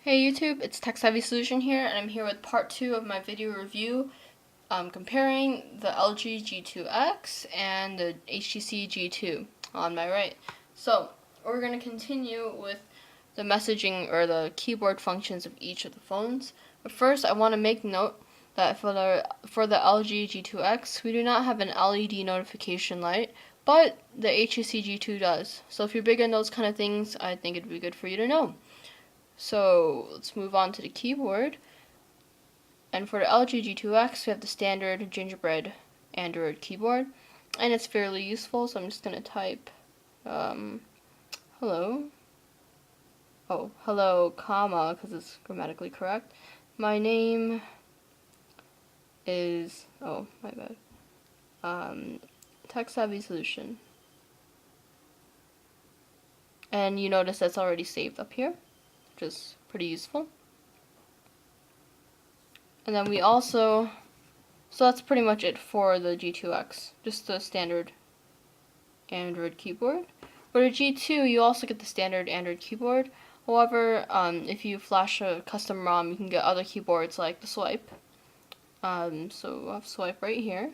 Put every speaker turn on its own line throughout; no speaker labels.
Hey YouTube, it's Tech Savvy Solution here, and I'm here with part 2 of my video review comparing the LG G2X and the HTC G2 on my right. So, we're going to continue with the messaging or the keyboard functions of each of the phones. But first, I want to make note that for the LG G2X, we do not have an LED notification light, but the HTC G2 does. So if you're big on those kind of things, I think it'd be good for you to know. So let's move on to the keyboard. And for the LG G2X, we have the standard gingerbread Android keyboard, and it's fairly useful. So I'm just gonna type hello. Oh, hello, comma, because it's grammatically correct. My name is, oh, my bad. Tech Savvy Solution. And you notice that's already saved up here, which is pretty useful. And then we also, so that's pretty much it for the G2X, just the standard Android keyboard. For the G2, you also get the standard Android keyboard. However, if you flash a custom ROM, you can get other keyboards like the swipe. So we'll have swipe right here.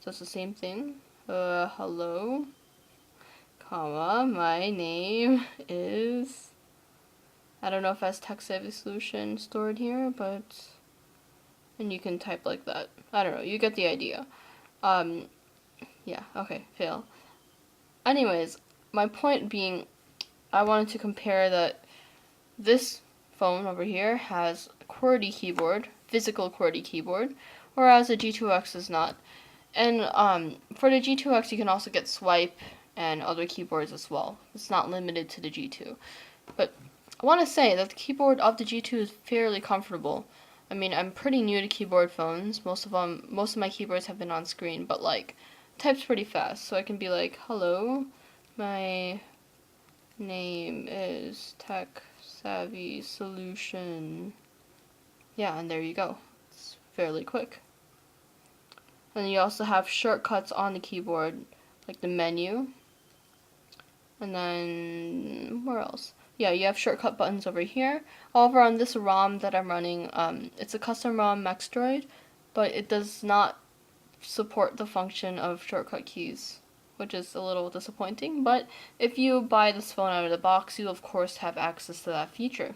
So it's the same thing. Hello, comma, my name is, I don't know if that's Tech Savvy Solution stored here, but, and you can type like that. I don't know, you get the idea. Yeah, okay, fail. Anyways, my point being, I wanted to compare that this phone over here has a QWERTY keyboard, physical QWERTY keyboard, whereas the G2X is not. And for the G2X, you can also get swipe and other keyboards as well. It's not limited to the G2. But I want to say that the keyboard of the G2 is fairly comfortable. I mean, I'm pretty new to keyboard phones. Most of my keyboards have been on screen, but like, type's pretty fast. So I can be like, hello, my name is Tech Savvy Solution. Yeah, and there you go. It's fairly quick. And you also have shortcuts on the keyboard, like the menu. And then, where else? Yeah, you have shortcut buttons over here. However, on this ROM that I'm running, it's a custom ROM Maxdroid, but it does not support the function of shortcut keys, which is a little disappointing. But if you buy this phone out of the box, you of course have access to that feature.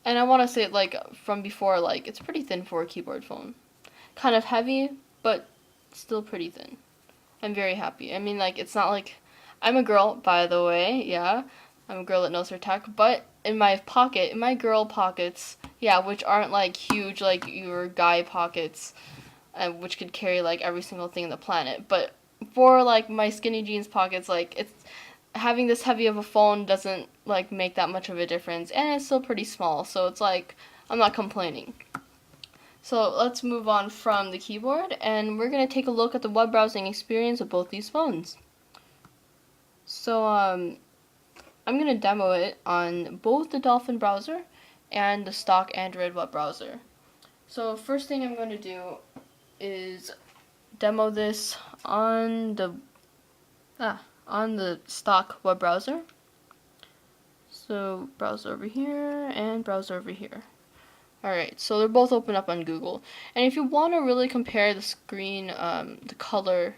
And I want to say, like, from before, like, it's pretty thin for a keyboard phone. Kind of heavy, but still pretty thin. I'm very happy. I mean, like, it's not like, I'm a girl, by the way, yeah. I'm a girl that knows her tech, but in my pocket, in my girl pockets, yeah, which aren't, like, huge, like, your guy pockets, which could carry, like, every single thing on the planet, but for, like, my skinny jeans pockets, like, it's, having this heavy of a phone doesn't, like, make that much of a difference, and it's still pretty small, so it's, like, I'm not complaining. So let's move on from the keyboard, and we're going to take a look at the web browsing experience of both these phones. So I'm going to demo it on both the Dolphin browser and the stock Android web browser. So first thing I'm going to do is demo this on the stock web browser. So browser over here and browser over here. Alright, so they're both open up on Google. And if you want to really compare the screen, the color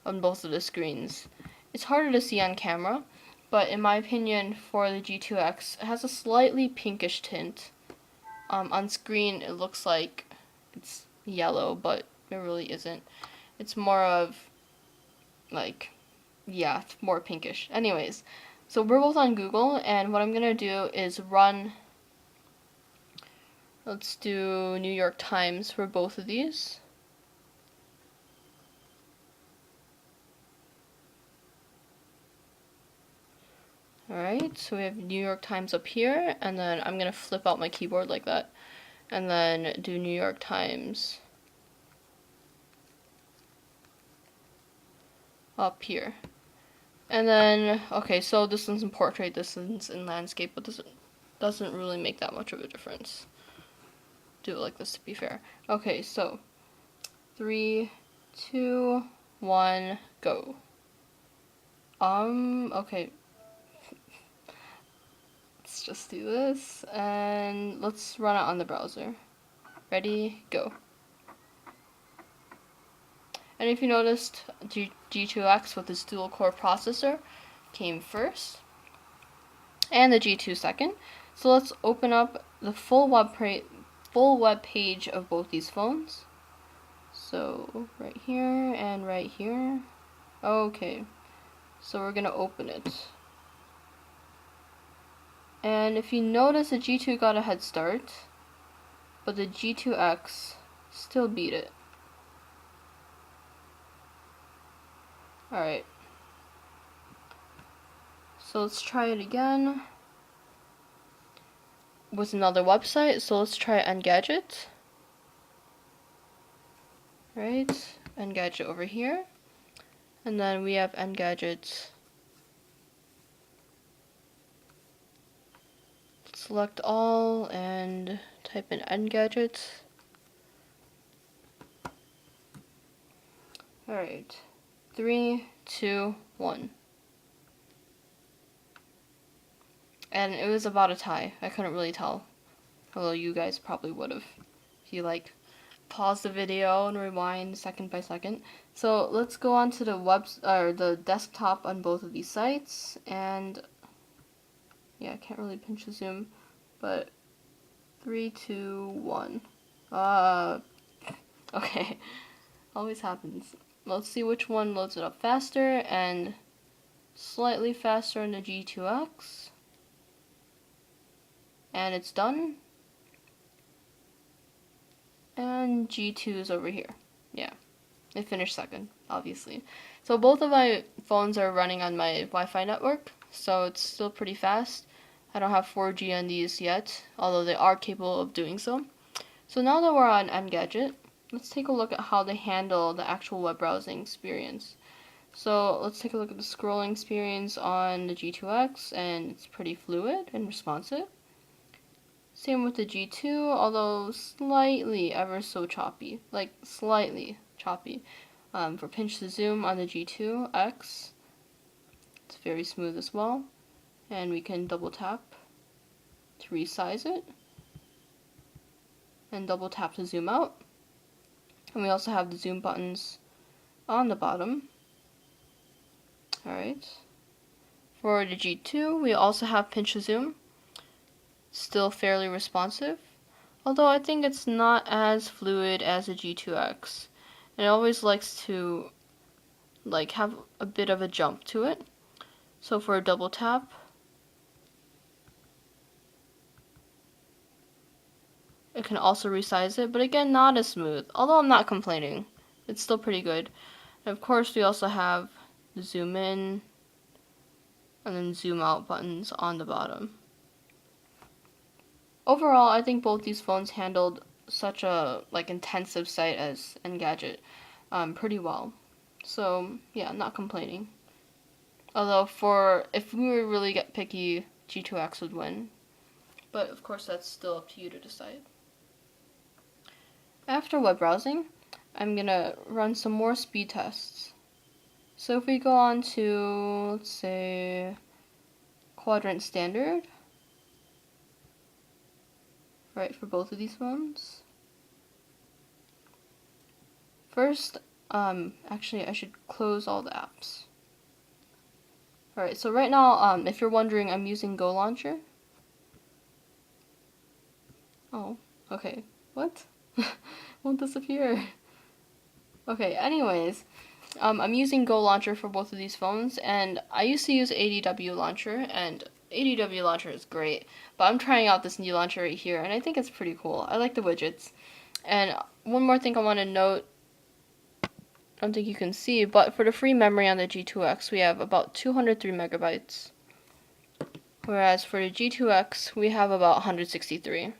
on both of the screens, it's harder to see on camera, but in my opinion, for the G2X, it has a slightly pinkish tint. On screen, it looks like it's yellow, but it really isn't. It's more of, like, yeah, it's more pinkish. Anyways, so we're both on Google, and what I'm going to do is run, let's do New York Times for both of these. Alright, so we have New York Times up here, and then I'm going to flip out my keyboard like that, and then do New York Times up here. And then, okay, so this one's in portrait, this one's in landscape, but this doesn't really make that much of a difference. Do it like this to be fair. Okay, so 3, 2, 1, go. Okay. just do this, and let's run it on the browser. Ready, go. And if you noticed, G2X with its dual-core processor came first, and the G2 second. So let's open up the full web page of both these phones. So right here and right here. Okay, so we're gonna open it. And if you notice, the G2 got a head start, but the G2X still beat it. Alright. So let's try it again with another website. So let's try Engadget. Right, Engadget over here. And then we have Engadget. Select all and type in Engadget. Alright. 3, 2, 1. And it was about a tie. I couldn't really tell. Although you guys probably would have. If you like pause the video and rewind second by second. So let's go on to the desktop on both of these sites, and yeah, I can't really pinch the zoom, but 3, 2, 1. Okay. Always happens. Let's see which one loads it up faster, and slightly faster in the G2X. And it's done. And G2 is over here. Yeah, it finished second, obviously. So both of my phones are running on my Wi-Fi network, so it's still pretty fast. I don't have 4G on these yet, although they are capable of doing so. So now that we're on Engadget, let's take a look at how they handle the actual web browsing experience. So let's take a look at the scrolling experience on the G2X, and it's pretty fluid and responsive. Same with the G2, although slightly ever so choppy, like slightly choppy. For pinch to zoom on the G2X, it's very smooth as well, and we can double tap to resize it, and double tap to zoom out. And we also have the zoom buttons on the bottom. Alright. For the G2, we also have pinch to zoom. Still fairly responsive, although I think it's not as fluid as the G2X. It always likes to have a bit of a jump to it. So for a double tap, it can also resize it, but again, not as smooth, although I'm not complaining. It's still pretty good. And of course, we also have the zoom in and then zoom out buttons on the bottom. Overall, I think both these phones handled such a intensive site as Engadget pretty well. So yeah, not complaining. Although if we were really get picky, G2X would win. But of course, that's still up to you to decide. After web browsing, I'm gonna run some more speed tests. So if we go on to, let's say, Quadrant Standard. Right, for both of these phones. First, actually I should close all the apps. Alright, so right now, if you're wondering, I'm using GoLauncher. Oh, okay. What? Won't disappear. Okay, anyways, I'm using GoLauncher for both of these phones, and I used to use ADW Launcher, and ADW Launcher is great, but I'm trying out this new launcher right here, and I think it's pretty cool. I like the widgets. And one more thing I want to note, I don't think you can see, but for the free memory on the G2X, we have about 203 megabytes. Whereas for the G2X, we have about 163.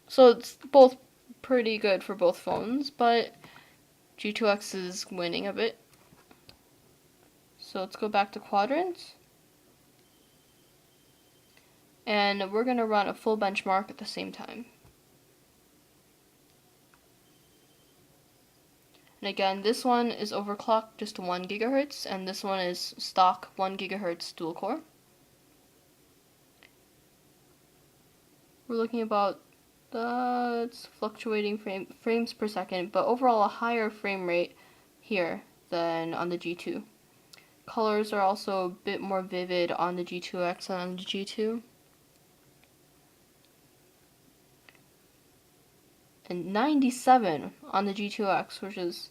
So it's both pretty good for both phones, but G2X is winning a bit. So let's go back to Quadrant. And we're going to run a full benchmark at the same time. And again, this one is overclocked just to 1 GHz, and this one is stock 1 GHz dual core. we're looking about it's fluctuating frames per second, but overall a higher frame rate here than on the G2. Colors are also a bit more vivid on the G2X than on the G2. And 97 on the G2X, which is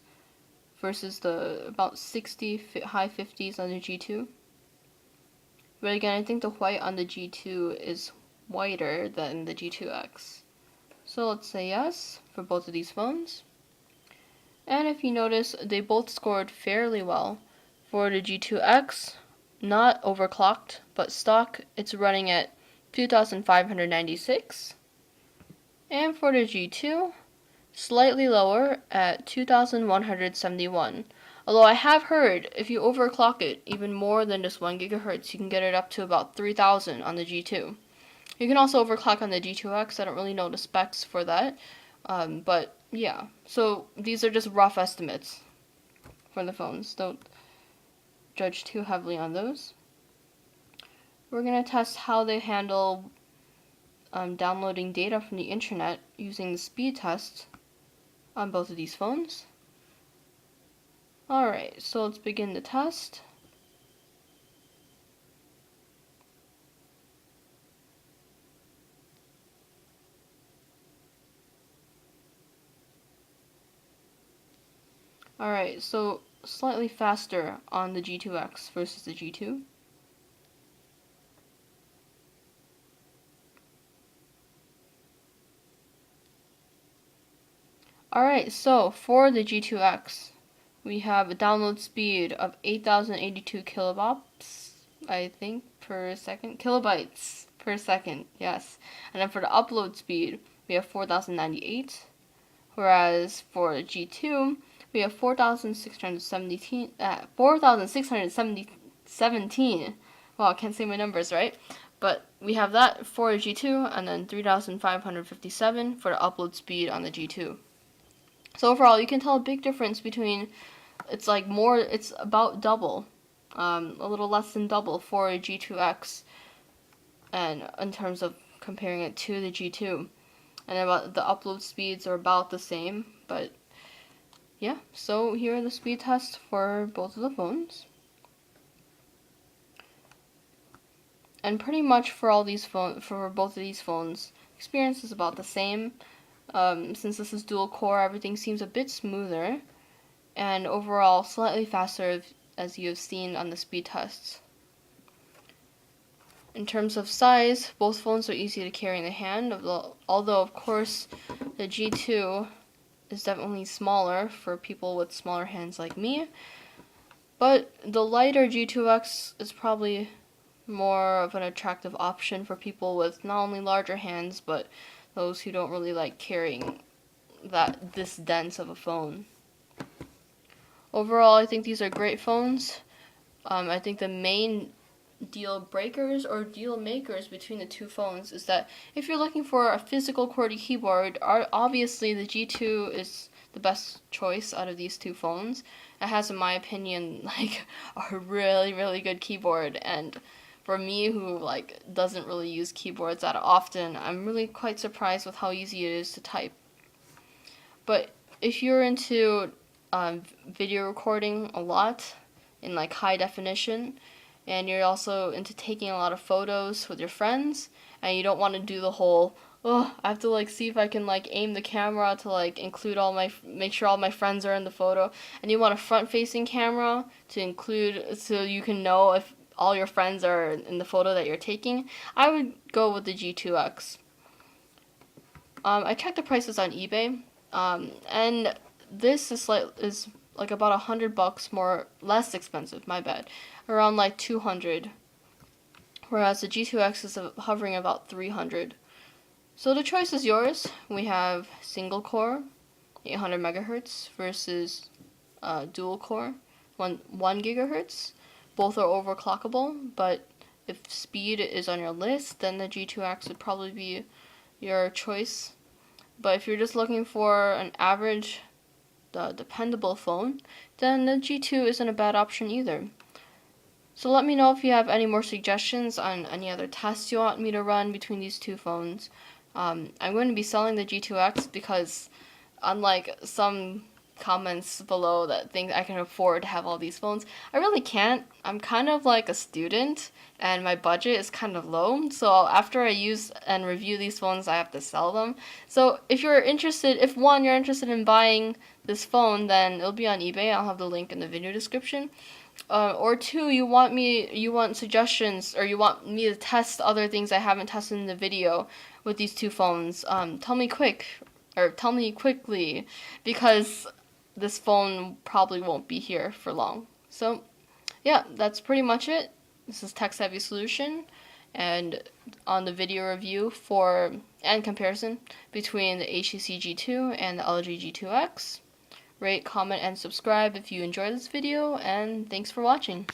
versus the about 60 high 50s on the G2. But again, I think the white on the G2 is whiter than the G2X. So let's say yes for both of these phones. And if you notice, they both scored fairly well. For the G2X, not overclocked, but stock, it's running at 2,596. And for the G2, slightly lower at 2,171. Although I have heard if you overclock it even more than just 1 GHz, you can get it up to about 3,000 on the G2. You can also overclock on the G2X. I don't really know the specs for that. But yeah, so these are just rough estimates for the phones. Don't judge too heavily on those. We're going to test how they handle downloading data from the internet using the speed test on both of these phones. Alright, so let's begin the test. Alright, so slightly faster on the G2X versus the G2. Alright, so for the G2X, we have a download speed of 8,082 kilobytes, I think, per second. Kilobytes per second, yes. And then for the upload speed, we have 4,098. Whereas for the G2, we have 4,617. Well, I can't say my numbers right. But we have that for the G2, and then 3,557 for the upload speed on the G2. So overall, you can tell a big difference between, it's about double, a little less than double for a G2X, and in terms of comparing it to the G2. And about the upload speeds are about the same, but yeah, so here are the speed tests for both of the phones. And pretty much for both of these phones, experience is about the same. Since this is dual core, everything seems a bit smoother, and overall slightly faster, as you have seen on the speed tests. In terms of size, both phones are easy to carry in the hand, although of course the G2 is definitely smaller for people with smaller hands like me. But the lighter G2X is probably more of an attractive option for people with not only larger hands, but those who don't really like carrying this dense of a phone. Overall, I think these are great phones. I think the main deal breakers or deal makers between the two phones is that if you're looking for a physical QWERTY keyboard, obviously the G2 is the best choice out of these two phones. It has, in my opinion, a really, really good keyboard, and for me, who doesn't really use keyboards that often, I'm really quite surprised with how easy it is to type. But if you're into video recording a lot in high definition, and you're also into taking a lot of photos with your friends, and you don't want to do the whole, I have to see if I can aim the camera to include make sure all my friends are in the photo, and you want a front-facing camera to include so you can know if all your friends are in the photo that you're taking, I would go with the G2X. I checked the prices on eBay, and this is about $100 less expensive, my bad, around 200, whereas the G2X is hovering about 300. So the choice is yours. We have single core, 800 megahertz versus dual core, 1 gigahertz. Both are overclockable, but if speed is on your list, then the G2X would probably be your choice. But if you're just looking for an average, dependable phone, then the G2 isn't a bad option either. So let me know if you have any more suggestions on any other tests you want me to run between these two phones. I'm going to be selling the G2X because unlike some comments below that think I can afford to have all these phones, I really can't. I'm kind of like a student and my budget is kind of low, so after I use and review these phones I have to sell them. So if you're interested, if one, you're interested in buying this phone, then it'll be on eBay. I'll have the link in the video description. Or two, you want suggestions, or you want me to test other things I haven't tested in the video with these two phones. Tell me quickly, because this phone probably won't be here for long. So, yeah, that's pretty much it. This is Tech Savvy Solution, and on the video review and comparison between the HTC G2 and the LG G2X. Rate, comment, and subscribe if you enjoyed this video, and thanks for watching.